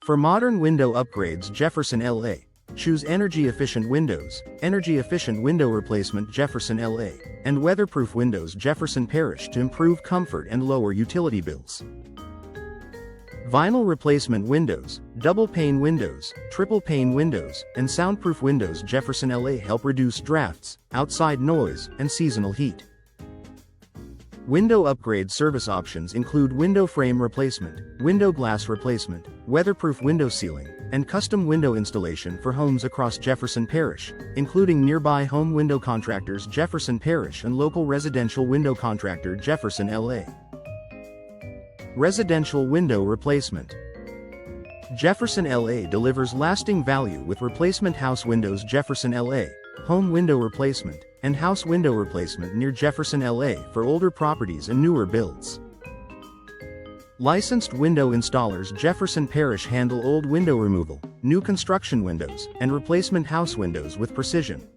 For modern window upgrades, Jefferson LA. Choose energy-efficient windows, energy-efficient window replacement Jefferson LA, and weatherproof windows Jefferson Parish to improve comfort and lower utility bills. Vinyl replacement windows, double pane windows, triple pane windows, and soundproof windows Jefferson LA help reduce drafts, outside noise, and seasonal heat. Window upgrade service options include window frame replacement, window glass replacement, weatherproof window sealing, and custom window installation for homes across Jefferson Parish, including nearby home window contractors Jefferson Parish and local residential window contractor Jefferson LA. Residential window replacement. Jefferson LA delivers lasting value with replacement house windows Jefferson LA, home window replacement, and house window replacement near Jefferson LA for older properties and newer builds. Licensed window installers Jefferson Parish handle old window removal, new construction windows, and replacement house windows with precision.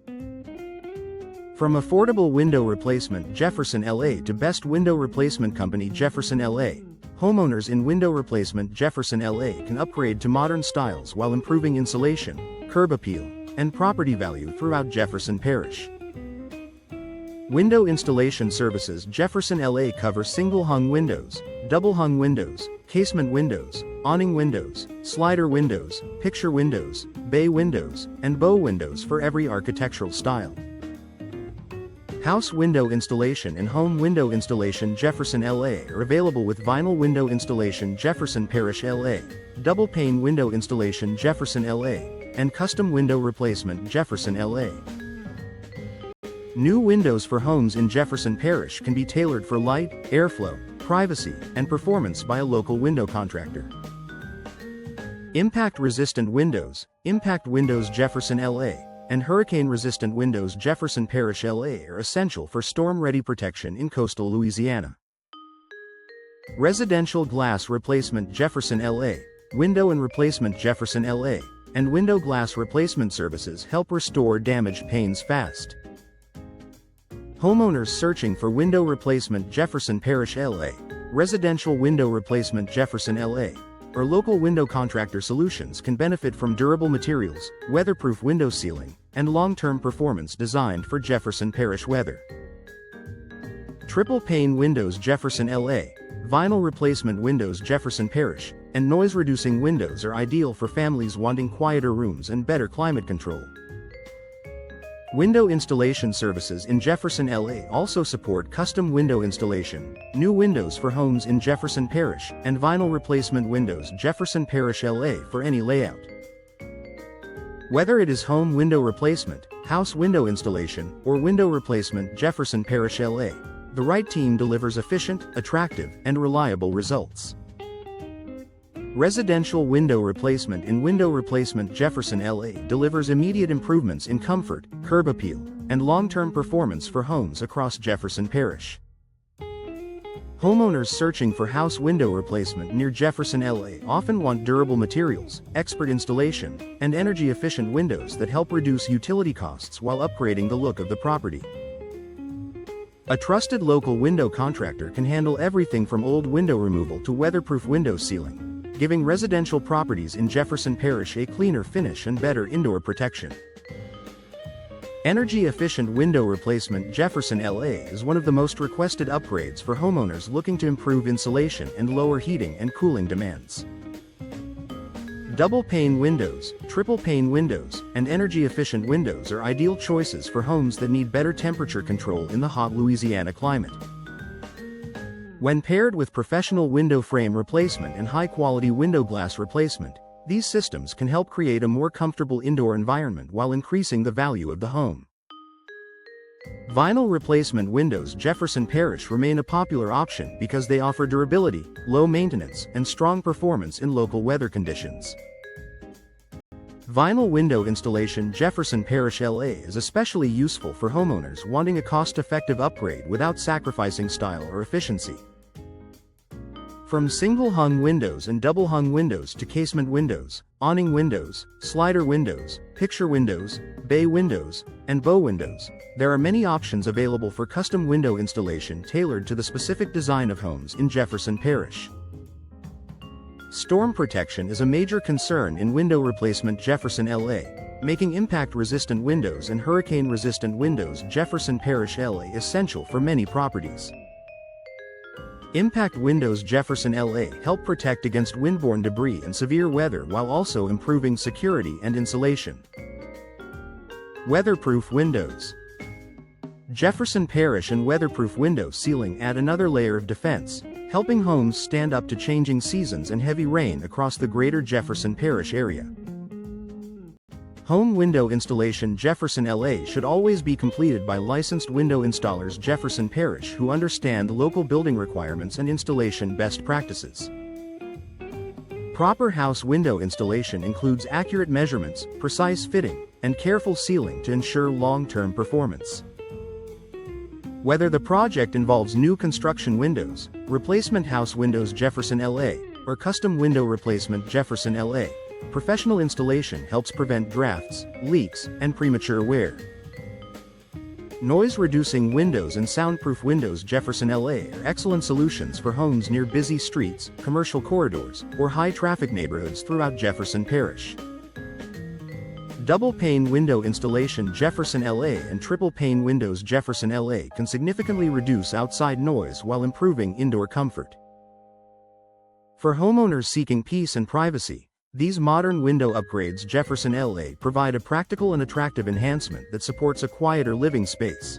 From affordable window replacement Jefferson LA to best window replacement company Jefferson LA, homeowners in window replacement Jefferson LA can upgrade to modern styles while improving insulation, curb appeal, and property value throughout Jefferson Parish. Window installation services Jefferson LA cover single-hung windows, double-hung windows, casement windows, awning windows, slider windows, picture windows, bay windows, and bow windows for every architectural style. House window installation and home window installation Jefferson LA are available with vinyl window installation Jefferson Parish LA, double pane window installation Jefferson LA, and custom window replacement Jefferson LA. New windows for homes in Jefferson Parish can be tailored for light, airflow, privacy, and performance by a local window contractor. Impact-resistant windows, Impact Windows Jefferson LA, and hurricane-resistant windows Jefferson Parish LA are essential for storm-ready protection in coastal Louisiana. Residential glass replacement Jefferson LA, window and replacement Jefferson LA, and window glass replacement services help restore damaged panes fast. Homeowners searching for window replacement Jefferson Parish LA, residential window replacement Jefferson LA, or local window contractor solutions can benefit from durable materials, weatherproof window sealing, and long-term performance designed for Jefferson Parish weather. Triple pane windows Jefferson LA, vinyl replacement windows Jefferson Parish, and noise-reducing windows are ideal for families wanting quieter rooms and better climate control. Window installation services in Jefferson LA also support custom window installation, new windows for homes in Jefferson Parish, and vinyl replacement windows Jefferson Parish LA for any layout. Whether it is home window replacement, house window installation, or window replacement Jefferson Parish LA, the right team delivers efficient, attractive, and reliable results. Residential window replacement in window replacement Jefferson LA delivers immediate improvements in comfort, curb appeal, and long-term performance for homes across Jefferson Parish. Homeowners searching for house window replacement near Jefferson LA often want durable materials, expert installation, and energy-efficient windows that help reduce utility costs while upgrading the look of the property. A trusted local window contractor can handle everything from old window removal to weatherproof window sealing, giving residential properties in Jefferson Parish a cleaner finish and better indoor protection. Energy-efficient window replacement Jefferson LA is one of the most requested upgrades for homeowners looking to improve insulation and lower heating and cooling demands. Double pane windows, triple pane windows, and energy-efficient windows are ideal choices for homes that need better temperature control in the hot Louisiana climate. When paired with professional window frame replacement and high-quality window glass replacement, these systems can help create a more comfortable indoor environment while increasing the value of the home. Vinyl replacement windows Jefferson Parish remain a popular option because they offer durability, low maintenance, and strong performance in local weather conditions. Vinyl window installation Jefferson Parish LA is especially useful for homeowners wanting a cost-effective upgrade without sacrificing style or efficiency. From single-hung windows and double-hung windows to casement windows, awning windows, slider windows, picture windows, bay windows, and bow windows, there are many options available for custom window installation tailored to the specific design of homes in Jefferson Parish. Storm protection is a major concern in window replacement Jefferson, LA, making impact-resistant windows and hurricane-resistant windows Jefferson Parish, LA essential for many properties. Impact windows Jefferson, LA help protect against windborne debris and severe weather while also improving security and insulation. Weatherproof windows. Jefferson Parish and weatherproof window sealing add another layer of defense, helping homes stand up to changing seasons and heavy rain across the greater Jefferson Parish area. Home window installation Jefferson, LA should always be completed by licensed window installers Jefferson Parish who understand local building requirements and installation best practices. Proper house window installation includes accurate measurements, precise fitting, and careful sealing to ensure long-term performance. Whether the project involves new construction windows, replacement house windows Jefferson, LA, or custom window replacement Jefferson, LA, professional installation helps prevent drafts, leaks, and premature wear. Noise-reducing windows and soundproof windows Jefferson, LA are excellent solutions for homes near busy streets, commercial corridors, or high-traffic neighborhoods throughout Jefferson Parish. Double pane window installation Jefferson, LA and triple pane windows Jefferson, LA can significantly reduce outside noise while improving indoor comfort. For homeowners seeking peace and privacy, these modern window upgrades Jefferson, LA provide a practical and attractive enhancement that supports a quieter living space.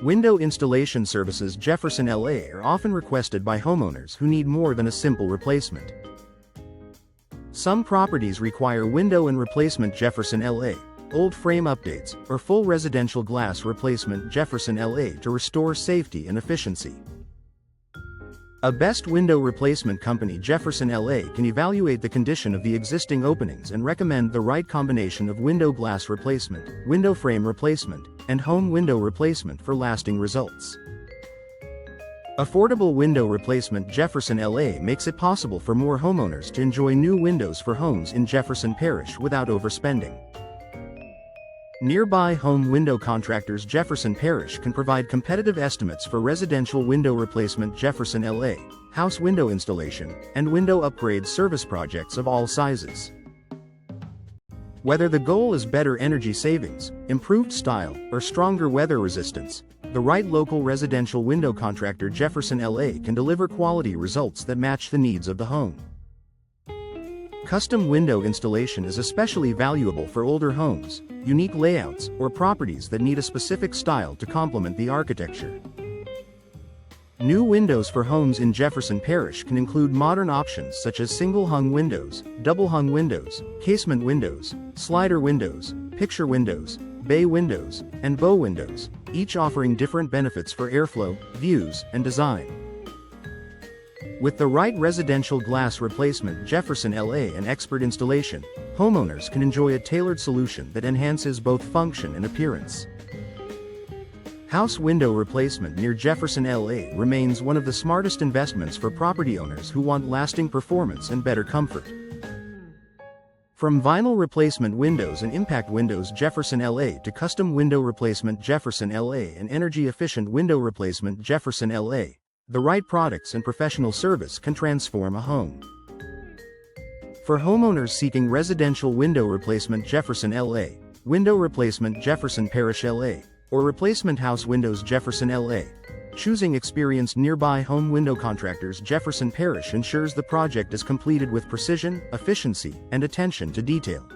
Window installation services Jefferson, LA are often requested by homeowners who need more than a simple replacement. Some properties require window and replacement Jefferson, LA, old frame updates, or full residential glass replacement Jefferson, LA to restore safety and efficiency. A best window replacement company Jefferson, LA can evaluate the condition of the existing openings and recommend the right combination of window glass replacement, window frame replacement, and home window replacement for lasting results. Affordable window replacement Jefferson, LA makes it possible for more homeowners to enjoy new windows for homes in Jefferson Parish without overspending. Nearby home window contractors Jefferson Parish can provide competitive estimates for residential window replacement Jefferson, LA, house window installation, and window upgrade service projects of all sizes. Whether the goal is better energy savings, improved style, or stronger weather resistance, the right local residential window contractor Jefferson, LA can deliver quality results that match the needs of the home. Custom window installation is especially valuable for older homes, unique layouts, or properties that need a specific style to complement the architecture. New windows for homes in Jefferson Parish can include modern options such as single-hung windows, double-hung windows, casement windows, slider windows, picture windows, bay windows, and bow windows, each offering different benefits for airflow, views, and design. With the right residential glass replacement Jefferson, LA and expert installation, homeowners can enjoy a tailored solution that enhances both function and appearance. House window replacement near Jefferson, LA remains one of the smartest investments for property owners who want lasting performance and better comfort. From vinyl replacement windows and impact windows Jefferson, LA to custom window replacement Jefferson, LA and energy-efficient window replacement Jefferson, LA, the right products and professional service can transform a home. For homeowners seeking residential window replacement Jefferson, LA, window replacement Jefferson Parish, LA, or replacement house windows Jefferson, LA, choosing experienced nearby home window contractors Jefferson Parish ensures the project is completed with precision, efficiency, and attention to detail.